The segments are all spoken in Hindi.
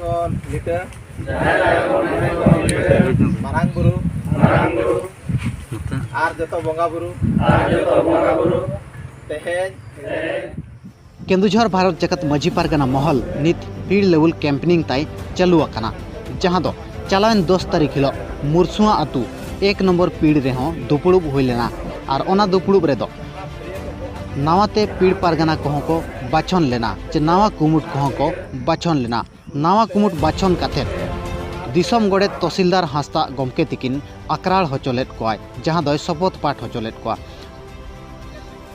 ᱠᱷᱚᱱ ᱞᱤᱴᱟᱹ ᱢᱟᱨᱟᱝ ᱵᱩᱨᱩ ᱟᱨ ᱡᱚᱛᱚ ᱵᱚᱸᱜᱟ ᱵᱩᱨᱩ तेहेज केन्दुझर भारत जगत मजी पारगना महल नित फील्ड लेवल कैंपेनिंग ताई चालू आकाना जहां दो चलावन 10 तारीख हिलो मुरसुआ आतु 1 नंबर पीड़ रेहों दुपुड़ुब हुई लेना और ओना दुपुड़ुब रेदो नावाते पीड़ पारगना कोहों को बाछन लेना चे नावा कुमुट कोहों को बाछन लेना नावा कुमुट बाछन काथे दिसम गोड़े तहसीलदार हांसदा गमके तिकिन आकराल होचोलेट कोआय जहां दो शपथ पाठ होचोलेट कोआ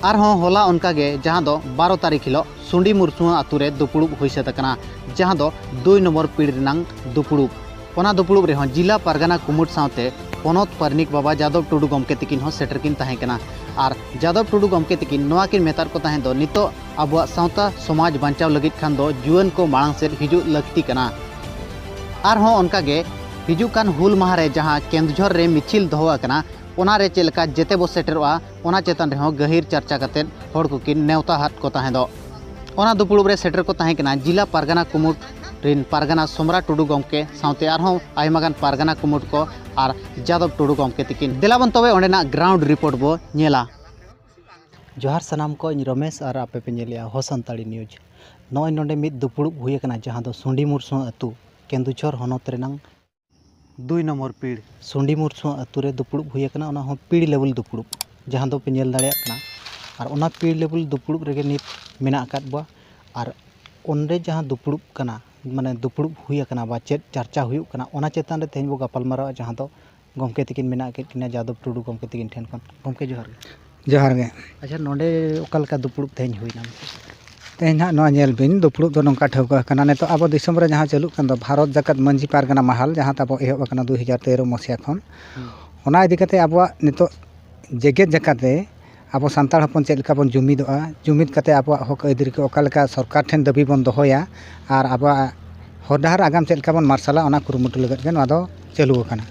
आरहों होला उनकागे जहां दो 12 तारीख हिलो सुंडी मुरसुआ आतुरे दुपुड़ुब हुई सेतकना जहां दो 2 नंबर पीड़ रिनांग दुपुड़ुब ओना दुपुड़ुब रेहों जिला पारगना कुमुट सावते पनत पारनिक बाबा यादव टुडू गमके तिकिन हो सेटर किन ताहें कना और यादव टुडू गमके तिकिन नोआ किन मेतार को ताहें दो नितो आबुआ सावता समाज बांचाव लगित खान दो जुआन को मांग से हिजु लगती कना आरहों उनकागे हिजु कान हुल माहारे जहां केन्दुझर रे मिचिल दोहो आकना ओना रे चेलका जेते बो सेटरोआ ओना चेतन रेहों गहिर चर्चा कतेन होड़ को किन नेवता हाट को ताहें दो ओना दुपुड़ुब रे सेटर को ताहें कना जिला पारगना कुमुट रिन पारगना सोमरा टुडू गमके सावते आरहों आयमागान पारगना कुमुट को और यादव टुडू गमके तिकिन देलाबन तबे ओंडेना ग्राउंड रिपोर्ट बो नेला जोहार सनाम को रमेश और आपे पे नेलिया हो संताड़ी न्यूज नय नोंडे मिद दुपुड़ुब हुई कना जहां दो सुंडी मुरसुआ अतु केन्दुझर होनत रेनांग 2 नंबर पीड़ सुंडी मुरसुआ अतु रे दुपुड़ुब हुई कना ओना हो पीड़ लेवल दुपुड़ुब जहां दो पे नेल दाड़िया कना और ओना पीड़ लेवल दुपुड़ुब रेगे नित मेना आकाद बा और ओंडे जहां दुपुड़ुब कना माने दुपुड़ुब हुई कना बा चेत चर्चा हुई कना ओना चेतान रे तेहन बो गपाल मारा जहां दो गमके तिकिन मेना के किना यादव टुडू गमके तिकिन ठेन खन गमके जोहार गे अच्छा नोंडे ओकालका दुपुड़ुब तेहन हुईना तेहन हाँ नोआ नेल बिन दुपुड़ुब दो नोंका ठौका कना नेतो आबो दिसम रे जहां चालू कन दो भारत जगत मंजी पारगना महल जहां ताबो एहब कना 2013 मसिया खन ओना इदि कते आबो नेतो जेगेत जकाते आबो सांताड़ हपन चेद लेका बन जुमिदोआ जुमिद कते आबो हक अइदिर के ओकालका सरकार ठेन दाबी बन दोहोया और आबो हरडाहार आगाम चेद लेका बन मार्शला ओना कुरुमुटु लगत गे नोआ दो चालू कना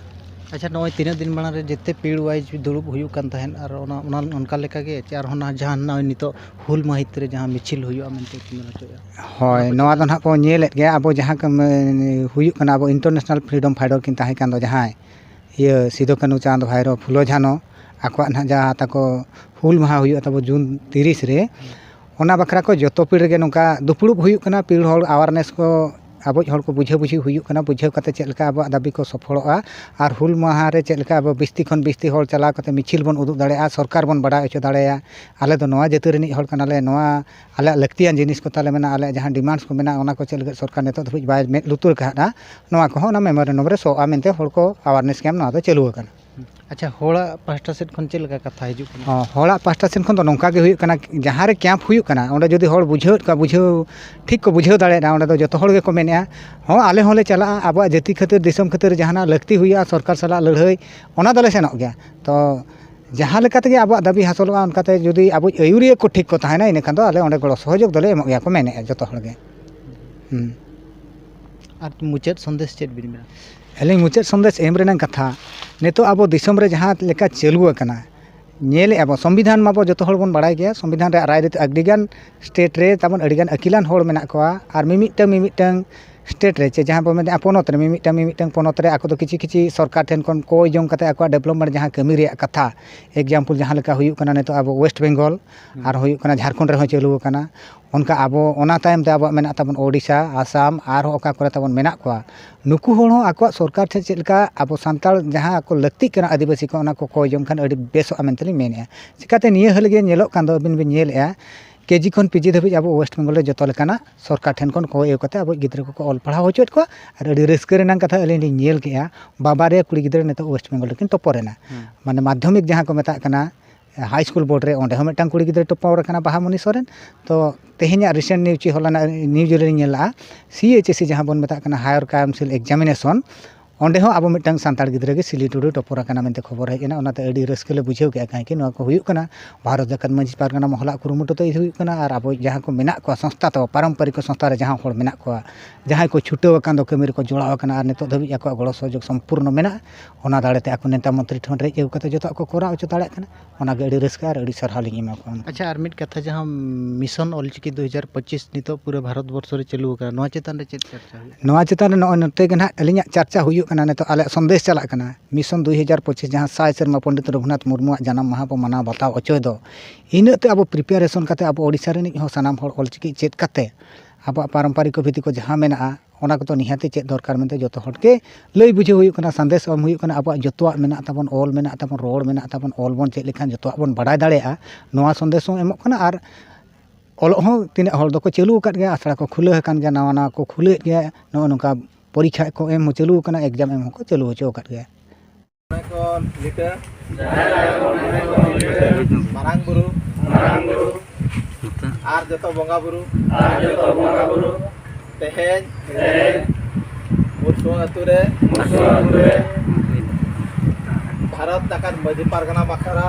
अच्छा नय 3 दिन माना रे जेते पीड़ वाइज दुड़ुब हुई कान तहन और ओना उनका लेका गे चार होना जहां नय नितो हुल माहित रे जहां मिचिल हुईआ मेनते किन होया होय नोआ दो ना को नेलेत गे आबो जहां हुई कना आबो इंटरनेशनल फ्रीडम फाइटर किन ताहे कान दो जहां ये सिदो कानू चांद भाईरो फुलो झानो आकवा ना जहां ताको हुल माहा हुई तबो जून 30 रे ओना बखरा को जतो पीड़ गे नोका दुपुड़ुब हुई कना पीड़ होड़ अवेयरनेस को आबो हर को बुझे हुई कना बुझे कते चेलका आबो दाबी को सफलोआ और हुल माहा रे चेलका आबो बिस्ती खन बिस्ती होड़ चला कते मिचिल बन उदुग दाड़ेया सरकार बन बड़ा होचो दाड़ेया आले दो नोआ जेतु रेनी होड़ कनाले नोआ आले लक्तियान जिनिस को ताले मेना आले जहां डिमांड्स को मेना ओना को चेलका सरकार नेतो धुज बाय में लुतुर काडा नोआ को ना मेमोरेंडम रे सो आमेनते होड़ को अवेयरनेस कैम्प नोआ दो चालू कना अच्छा होड़ा पास्टा सेट खन चेलका कथा हिजु कना होड़ा पास्टा सेन खन तो नोंका गे हुई कना जहां रे कैम्प हुई कना ओंडे जदी होड़ बुझेउ का बुझेउ ठीक को बुझेउ दाड़ेना ओंडे दो जतो होड़ गे को मेनेआ हो आले होले चला आबो जाति खातिर दिसम खातिर जहाना लगती हुई सरकार सला लड़ाई ओना दले सेनोग गया तो जहां लेकाते गे आबो दाबी हासलोआ उनकाते जदी आबो आयुरिया को ठीक को ताहेना इन खान दो आले ओंडे गड़ो सहयोग दले एमोग गया को मेनेआ जतो होड़ गे और मुचाद संदेश चेत बिन मेना एलिंग मुचाद संदेश एम रेना कथा नेतो आबो दिसम रे जहां लेका चालू कना नेले आबो संविधान माबो जतो होड़ बन बाड़ाय गया संविधान रे राय रीति अडिगान स्टेट रे ताबन अडिगान अकिलान होड़ मेना कोआ और मिमिटang स्टेट रे चे जहां बो मेना पनत रे मिमिटang पनत रे आको दो किछि सरकार ठेन कोन को जंग कते आको डेवलपमेंट जहां कमी रे कथा एग्जाम्पल जहां लेका हुई कना नेतो आबो वेस्ट बेंगल और हुई कना झारखंड रे हो चालू कना उनका आबो ओना टाइम ते आबो मेना ताबन ओडिशा आसाम और ओका करे ताबन मेना कोआ नुकु होड़ हो आको सरकार ठे चेलका आबो सांताल जहां आको लक्ति कना आदिवासी को ओना को कोय जंग खान अडी बेसो आमेनतली मेनेआ चिकाते निये हलगे नेलो कान दो बिन नेलआ केजी खन पीजी धाबी अब वेस्ट बेंगल जो लेकाना सरकार ठेन खन को एवते अब गिद्रा को ऑल पढ़ा होचोत को और अडी रस्क रेना कथा अलिनी नेल केया बाबा रे कुड़ी गिद्रा नेतो वेस्ट बेंगल किन टॉपरेना माने माध्यमिक जहां को मेता कना हाई स्कूल बोर्ड रे ओंडे हम मिटांग कुड़ी गिद्रा टॉपर कना बाहामणि सोरेन तो तेहे냐 रिसेंट न्यूज होला न्यूज रे नेला सीएचएससी जहां बन मेता कना हायर काउंसिल एग्जामिनेशन ᱚᱸᱰᱮ ᱦᱚᱸ ᱟᱵᱚ ᱢᱤᱫᱴᱟᱝ ᱥᱟᱱᱛᱟᱲ ᱜᱤᱫᱽᱨᱟᱹ ᱜᱮ ᱥᱤᱞᱤ ᱴᱩᱰᱩ ᱴᱚᱯᱚᱨ ᱟᱠᱟᱱᱟ ᱢᱮᱱᱛᱮ ᱠᱷᱚᱵᱚᱨ ᱦᱮᱡ ᱮᱱᱟ ᱚᱱᱟᱛᱮ ᱟᱹᱰᱤ ᱨᱟᱹᱥᱠᱟᱹ ᱞᱮ ᱵᱩᱡᱷᱟᱹᱣ ᱠᱮᱜᱼᱟ ᱠᱟᱹᱦᱤᱠᱤ ᱱᱚᱣᱟ ᱠᱚ ᱦᱩᱭᱩᱜ ᱠᱟᱱᱟ ᱵᱷᱟᱨᱚᱛ ᱡᱟᱠᱟᱛ ᱢᱟᱺᱡᱷᱤ ᱯᱟᱨᱜᱟᱱᱟ ᱢᱚᱦᱚᱞᱟᱜ ᱠᱩᱨᱩᱢᱩᱴᱩ ᱛᱮ ᱦᱩᱭᱩᱜ ᱠᱟᱱᱟ ᱟᱨ ᱟᱵᱚ ᱡᱟᱦᱟᱸ ᱠᱚ ᱢᱮᱱᱟᱜ ᱠᱚᱣᱟ ᱥᱚᱝᱥᱛᱷᱟ ᱛᱟᱵᱚ ᱯᱟᱨᱚᱢᱯᱚᱨᱤᱠ ᱥᱚᱝᱥᱛᱷᱟ ᱨᱮ ᱡᱟᱦᱟᱸ ᱦᱚᱲ ᱢᱮᱱᱟᱜ ᱠᱚᱣᱟ ᱡᱟᱦᱟᱸᱭ ᱠᱚ ᱪᱷᱩᱴᱟᱹᱣ ᱟᱠᱟᱱ ᱫᱚ ᱠᱟᱹᱢᱤ ᱨᱮᱠᱚ ᱡᱚᱲᱟᱣ ᱟᱠᱟᱱᱟ ᱟᱨ ᱱᱤᱛᱚᱜ ᱫᱷᱟᱹᱵᱤᱡ ᱟᱠᱚᱣᱟᱜ ᱜᱚᱲᱚ ᱥᱚᱦᱚᱡᱳᱜᱽ ᱥᱚᱢᱯᱩᱨᱱᱚ ᱢᱮᱱᱟᱜᱼᱟ ᱚᱱᱟ ᱫᱟᱲᱮᱛᱮ ᱟᱠᱚ ᱱᱮᱛᱟ ᱢᱚᱱᱛᱨᱤ ᱴᱷᱮᱱ ᱨᱮᱡ ᱟᱹᱜᱩ ᱠᱟᱛᱮ ᱡᱚᱛᱚᱣᱟᱜ ᱠᱚ ᱠᱚᱨᱟᱣ ᱦᱚᱪᱚ ᱫᱟᱲᱮᱭᱟᱜ ᱠᱟᱱᱟ ᱚᱱᱟᱜᱮ ᱟᱹᱰᱤ ᱨᱟᱹᱥᱠᱟᱹ ᱟᱨ ᱟᱹᱰᱤ ᱥᱟᱨᱦᱟᱣ ᱞᱤᱧ ᱮᱢᱟ ᱠᱚᱣᱟ ᱟᱪᱪᱷᱟ ᱟᱨ ᱢᱤᱫ ᱠᱟᱛᱷᱟ ᱡᱟᱦᱟᱸ ᱢᱤᱥᱚᱱ ᱚᱞᱪᱤᱠᱤ 2025 ᱱᱤᱛᱚᱜ ᱯᱩᱨᱟᱹ ᱵᱷᱟᱨᱚᱛ ᱵᱚᱨᱥᱚ ᱨᱮ ᱪᱟᱹᱞᱩ ᱟᱠᱟᱱᱟ ᱱᱚᱣᱟ ᱪᱮᱛᱟᱱ ᱨᱮ ᱪᱮᱫ ᱪᱟᱨᱪᱟ ᱦᱩᱭᱩᱜᱼᱟ ᱱᱚᱣᱟ ᱪᱮᱛᱟᱱ ᱨᱮ ᱱᱚᱜᱼᱚᱭ ᱱᱚᱛᱮ ᱜᱮ ᱱᱟᱦᱟᱜ ᱟᱹᱞᱤᱧᱟᱜ ᱪᱟᱨᱪᱟ ᱦᱩᱭᱩᱜ ᱠᱟᱱᱟ ᱱᱤᱛᱚᱜ ᱟᱞᱮᱭᱟᱜ ᱥᱚᱱᱫᱮᱥ ᱪᱟᱞᱟᱜ ᱠᱟᱱᱟ ᱢᱤᱥᱚᱱ 2025 ᱡᱟᱦᱟᱸ 100 ᱥᱮᱨᱢᱟ ᱯᱚᱱᱰᱤᱛ ᱨᱚᱜᱷᱩᱱᱟᱛᱷ ᱢᱩᱨᱢᱩᱣᱟᱜ ᱡᱟᱱᱟᱢ ᱢᱟᱦᱟ ᱵᱚ ᱢᱟᱱᱟᱣ ᱵᱟᱛᱟᱣ ᱦᱚᱪᱚᱭ ᱫᱚ ᱤᱱᱟᱹᱜ ᱛᱮ ᱟᱵᱚ ᱯᱨᱤᱯᱟᱨᱮᱥᱚᱱ ᱠᱟᱛᱮ ᱟᱵᱚ ᱳᱰᱤᱥᱟ ᱨᱤᱱᱤᱡ ᱦᱚᱸ ᱥᱟᱱᱟᱢ ᱦᱚᱲ ᱚᱞᱪᱤᱠᱤ ᱪᱮᱫ ᱠᱟᱛᱮ ᱟᱵᱚᱣᱟᱜ ᱯᱟᱨᱚᱢᱯᱚᱨᱤᱠ ᱵᱷᱤᱛᱤ ᱠᱚ ᱡᱟᱦᱟᱸ ᱢᱮᱱᱟᱜᱼᱟ ᱚᱱᱟ ᱠᱚᱫᱚ ᱱᱤᱦᱟᱹᱛᱤ ᱪᱮᱫ ᱫᱚᱨᱠᱟর ᱢᱮᱱᱛᱮ ᱡᱚᱛᱚ ᱦᱚᱲ ᱜᱮ ᱞᱟᱹᱭ ᱵᱩᱡᱷᱟᱹᱣ ᱦᱩᱭᱩᱜ ᱠᱟᱱᱟ ᱥᱟᱸᱫᱮᱥ ᱮᱢ ᱦᱩᱭᱩᱜ ᱠᱟᱱᱟ ᱟᱵᱚᱣᱟᱜ ᱡᱚᱛᱚᱣᱟᱜ ᱢᱮᱱᱟᱜ ᱛᱟᱵᱚᱱ ᱚᱞ ᱢᱮᱱᱟᱜ ᱛᱟᱵᱚᱱ ᱨᱚᱲ ᱢᱮᱱᱟᱜ ᱛᱟᱵᱚᱱ ᱚᱞ ᱵᱚᱱ ᱪᱮᱫ ᱞᱮᱠᱷᱟᱱ ᱡᱚᱛᱚᱣᱟᱜ ᱵᱚᱱ ᱵᱟᱰᱟᱭ ᱫᱟᱲᱮᱭᱟᱜᱼᱟ ᱱᱚᱣᱟ ᱥᱚᱱᱫᱮᱥ ᱦᱚᱸ ᱮᱢᱚᱜ ᱠᱟᱱᱟ ᱟᱨ ᱚᱞᱚᱜ ᱦᱚᱸ ᱛᱤᱱᱟᱹᱜ ᱦᱚᱲ ᱫᱚᱠᱚ ᱪᱟᱹᱞᱩ ᱟᱠᱟᱫ ᱜᱮᱭᱟ ᱟᱥᱲᱟ ᱠᱚ ᱠᱷᱩᱞᱟᱹᱣ ᱟᱠᱟᱱ ᱜᱮᱭᱟ ᱱᱟᱣᱟ ᱱᱟᱣᱟ ᱠᱚ ᱠᱷᱩᱞᱟᱹᱣᱮᱫ ᱜᱮᱭᱟ ᱱᱚᱜᱼᱚ ᱱᱚᱝᱠᱟ ᱯᱚᱨᱤᱠᱷᱟ ᱠᱚ ᱮᱢ ᱦᱚᱸ ᱪᱟᱹᱞᱩ ᱟᱠᱟᱱᱟ ᱮᱠᱡᱟᱢ ᱮᱢ ᱦᱚᱸᱠᱚ ᱪᱟᱹᱞᱩ ᱦᱚᱪᱚ ᱟᱠᱟᱫ ᱜᱮᱭᱟ marang buru ar joto bonga buru teheny Mursuang atu re Bharat Jakat Majhi Pargana Bakhara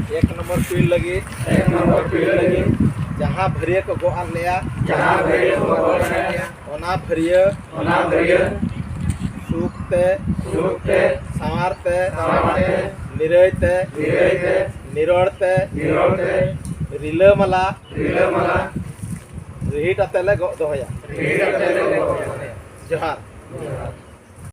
1 number field लगी जहाँ भरिया को गो आन लिया ओना भरिया सुखते सारते निरयते निरोड़ते रिलमला रिहिट अतेले गो दोहया जोहार